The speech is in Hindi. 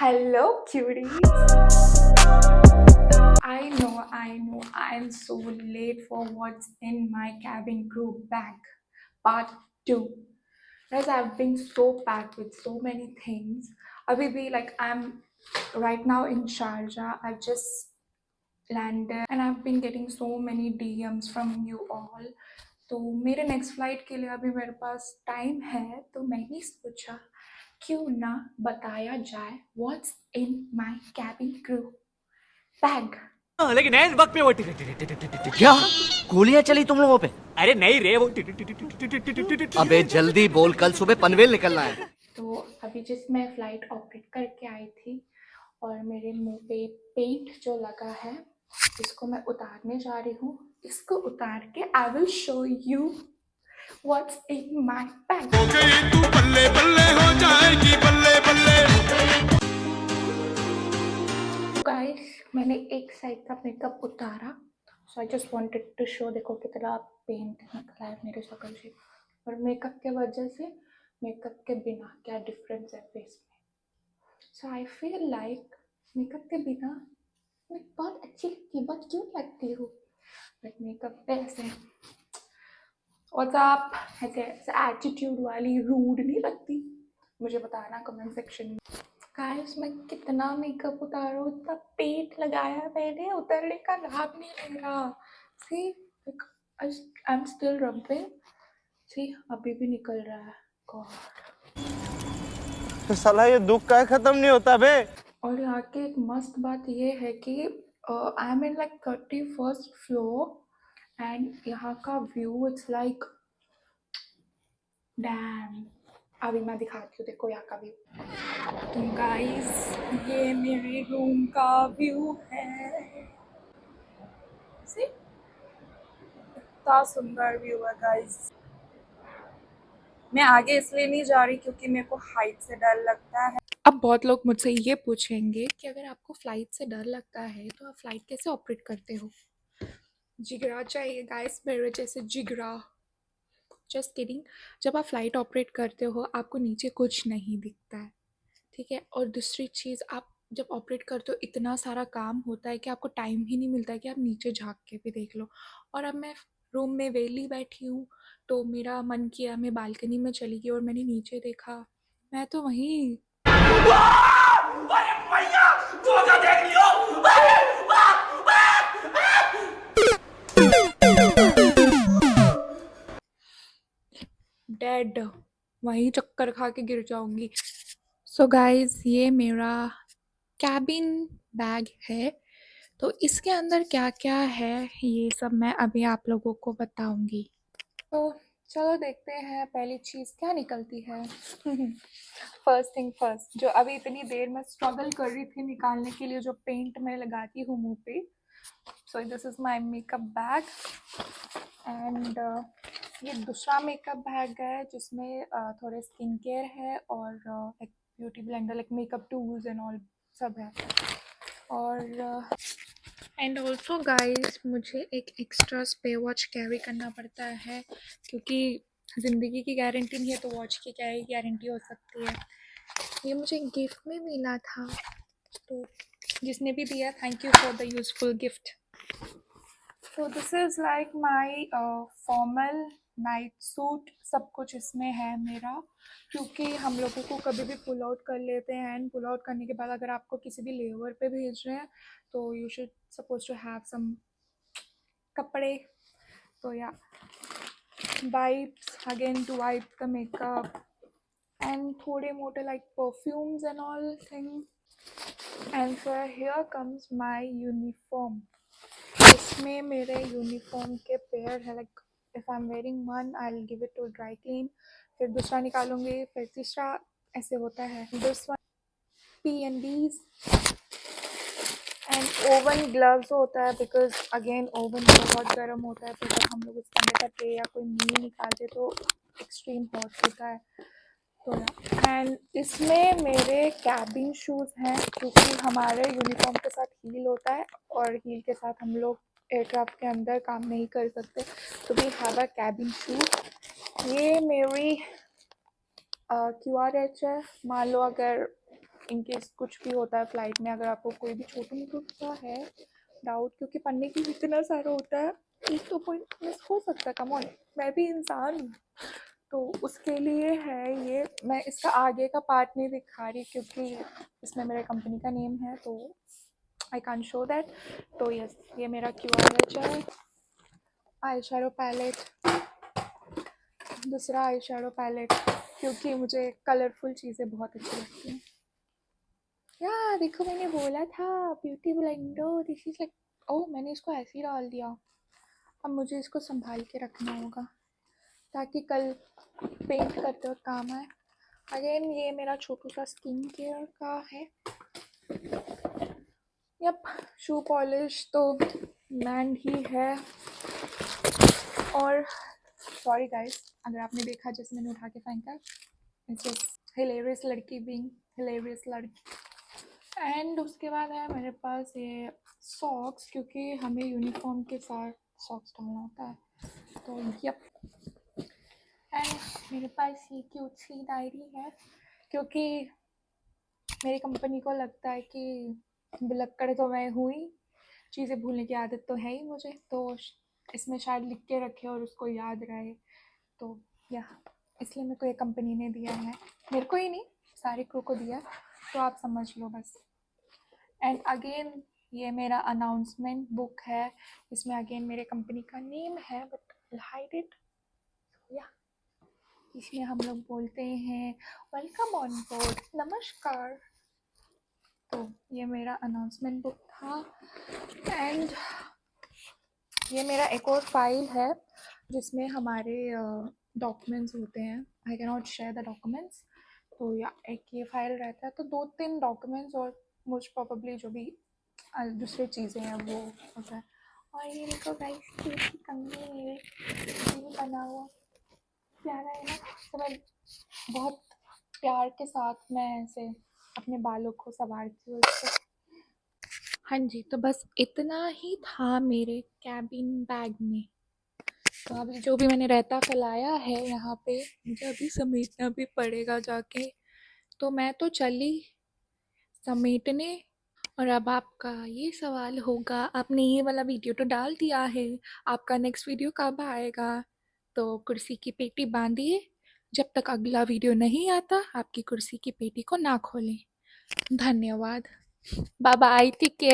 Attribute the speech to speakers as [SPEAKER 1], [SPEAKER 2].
[SPEAKER 1] Hello, cuties. I know, I'm so late for what's in my cabin crew bag. Part 2. Guys, I've been so packed with so many things. Abhi, like, I'm right now in Sharjah. I've just landed and I've been getting so many DMs from you all. तो मेरे नेक्स्ट फ्लाइट के लिए अभी मेरे पास टाइम है, तो मैंने सोचा क्यों ना बताया जाए what's in my cabin crew bag.
[SPEAKER 2] लेकिन एन वक्त पे वो
[SPEAKER 3] क्या गोलियां चली तुम लोगों पे?
[SPEAKER 2] अरे नहीं रे वो
[SPEAKER 3] अबे जल्दी बोल, कल सुबह पनवेल निकलना है।
[SPEAKER 1] तो अभी जिस मैं फ्लाइट ऑपरेट करके आई थी और मेरे मुंह पे पेंट जो लगा है इसको मैं उतारने जा रही हूँ। इसको उतार के I will show you what's in my bag.
[SPEAKER 4] तू बल्ले बल्ले हो जाएगी बल्ले बल्ले।
[SPEAKER 1] गाइस, मैंने एक साइड का मेकअप उतारा, so I just wanted to show. देखो कितना पेंट निकला है मेरे शक्ल से, और मेकअप के वजह से मेकअप के बिना क्या डिफरेंस है फेस में। सो आई फील लाइक मेकअप के बिना मैं बहुत अच्छी लगती हूँ, बहुत क्यूट लगती हूँ, बट मेकअप पे ऐसे और आप ऐसे एटीट्यूड वाली रूड नहीं लगती। मुझे बताना कमेंट सेक्शन में। गाइस, मैं कितना मेकअप उतारूं, इतना पेट लगाया मैंने, उतरने का नाम नहीं ले रहा। सी आई एम स्टिल रबिंग। सी अभी भी निकल रहा है। गॉड,
[SPEAKER 4] तो साला ये दुख का खत्म नहीं होता बे।
[SPEAKER 1] और यहाँ की एक मस्त बात ये है कि I am in like 31st floor and यहाँ का व्यू इट्स लाइक डैम। अभी मैं दिखाती हूँ, देखो यहाँ का व्यू। तो गाइस, ये मेरे रूम का व्यू है। See? इतना सुंदर व्यू है गाइस। मैं आगे इसलिए नहीं जा रही क्योंकि मेरे को हाइट से डर लगता है। अब बहुत लोग मुझसे ये पूछेंगे कि अगर आपको फ्लाइट से डर लगता है तो आप फ्लाइट कैसे ऑपरेट करते हो। जिगरा चाहिए गाइस, मेरे जैसे जिगरा। Just kidding. जब आप फ्लाइट ऑपरेट करते हो आपको नीचे कुछ नहीं दिखता है, ठीक है। और दूसरी चीज़, आप जब ऑपरेट करते हो इतना सारा काम होता है कि आपको टाइम ही नहीं मिलता है कि आप नीचे झाँक के भी देख लो। और अब मैं रूम में वेली बैठी हूँ, तो मेरा मन किया मैं बालकनी में चली गई और मैंने नीचे देखा, मैं तो वहीं डेड, वहीं चक्कर खा के गिर जाऊंगी। सो गाइज, ये मेरा कैबिन बैग है, तो इसके अंदर क्या क्या है ये सब मैं अभी आप लोगों को बताऊंगी। तो चलो देखते हैं पहली चीज़ क्या निकलती है। फर्स्ट थिंग फर्स्ट, जो अभी इतनी देर में स्ट्रगल कर रही थी निकालने के लिए, जो पेंट मैं लगाती हूँ मुंह पे। So this is my makeup bag and ये दूसरा मेकअप बैग है जिसमें थोड़े स्किन केयर है और एक beauty blender, like makeup tools and all सब है। और एंड ऑल्सो गाइज, मुझे एक एक्स्ट्रा स्पेयर वॉच कैरी करना पड़ता है क्योंकि ज़िंदगी की गारंटी नहीं है तो वॉच की क्या ही गारंटी हो सकती है। ये मुझे गिफ्ट में मिला था, तो जिसने भी दिया thank you for the useful gift. तो this is like my formal night suit, सब कुछ इसमें है मेरा, क्योंकि हम लोगों को कभी भी पुल आउट कर लेते हैं एंड पुल आउट करने के बाद अगर आपको किसी भी लेवर पे भेज रहे हैं तो you should suppose to have some कपड़े। तो या wipes again to wipe the makeup and थोड़े मोटे like perfumes and all thing. And फिर हियर कम्स माई यूनिफॉर्म। इसमें मेरे यूनिफॉर्म के पेयर है, like if I am wearing one I will give it to dry clean, फिर दूसरा निकालूंगी, फिर तीसरा, ऐसे होता है। This one P&Ds and oven gloves होता है बिकॉज अगेन ओवन बहुत गर्म होता है, तो जब हम लोग उसके अंदर का ट्रे या कोई मील निकालते तो एक्सट्रीम हॉट होता है। तो एंड इसमें मेरे कैबिन शूज़ हैं क्योंकि हमारे यूनिफॉर्म के साथ हील होता है और हील के साथ हम लोग एयरक्राफ्ट के अंदर काम नहीं कर सकते, तो we have a cabin shoes. ये मेरी QRH है। मान लो अगर इन केस कुछ भी होता है फ्लाइट में, अगर आपको कोई भी छोटा-मोटा है डाउट, क्योंकि पढ़ने की इतना सारा होता है, एक तो पॉइंट मिस हो सकता है, कम ऑन, मैं भी इंसान हूँ। तो उसके लिए है ये, मैं इसका आगे का पार्ट नहीं दिखा रही क्योंकि इसमें मेरे कंपनी का नेम है, तो आई कांट शो दैट। तो यस, ये मेरा QRH है। आई शैडो पैलेट, दूसरा आई शैडो पैलेट, क्योंकि मुझे कलरफुल चीज़ें बहुत अच्छी लगती हैं। या देखो, मैंने बोला था ब्यूटी ब्लेंडो, दिस इज लाइक, ओह मैंने इसको ऐसे ही डाल दिया। अब मुझे इसको संभाल के रखना होगा ताकि कल पेंट करते वक्त काम आए। अगेन ये मेरा छोटू सा स्किन केयर का है। यप, शू पॉलिश तो मैंड ही है। और सॉरी गाइस, अगर आपने देखा जैसे मैंने उठा के फेंका, इट्स जस्ट हिलेरियस लड़की बीइंग हिलेरियस लड़की। एंड उसके बाद है मेरे पास ये सॉक्स, क्योंकि हमें यूनिफॉर्म के साथ सॉक्स डालना होता है, तो यप। एंड मेरे पास ये क्यूट सी डायरी है, क्योंकि मेरी कंपनी को लगता है कि बिलक्कड़ तो मैं हुई, चीज़ें भूलने की आदत तो है ही मुझे, तो इसमें शायद लिख के रखे और उसको याद रहे, तो या इसलिए मेरे को ये कंपनी ने दिया है। मेरे को ही नहीं, सारे क्रू को दिया, तो आप समझ लो बस। एंड अगेन ये मेरा अनाउंसमेंट बुक है, इसमें अगेन मेरे कंपनी का नेम है, बट हाइड इट। या इसमें हम लोग बोलते हैं वेलकम ऑन बोर्ड, नमस्कार। तो ये मेरा अनाउंसमेंट बुक था। एंड ये मेरा एक और फाइल है जिसमें हमारे डॉक्यूमेंट्स होते हैं। I can not share the documents, तो या एक ये फाइल रहता है, तो 2-3 डॉक्यूमेंट्स और मोस्ट प्रोबेबली जो भी दूसरी चीज़ें हैं वो होता है। और ये देखो गाइस, की कंघी मेरे बना हुआ प्यारा है ना। तो मैं बहुत प्यार के साथ मैं ऐसे अपने बालों को संवारती हूँ इससे। हाँ जी, तो बस इतना ही था मेरे कैबिन बैग में। तो अभी जो भी मैंने रहता फैलाया है यहाँ पे, मुझे अभी समेटना भी पड़ेगा जाके। तो मैं तो चली समेटने। और अब आपका ये सवाल होगा, आपने ये वाला वीडियो तो डाल दिया है, आपका नेक्स्ट वीडियो कब आएगा? तो कुर्सी की पेटी बांधिए, जब तक अगला वीडियो नहीं आता आपकी कुर्सी की पेटी को ना खोलें। धन्यवाद, बाय बाय, टेक केयर।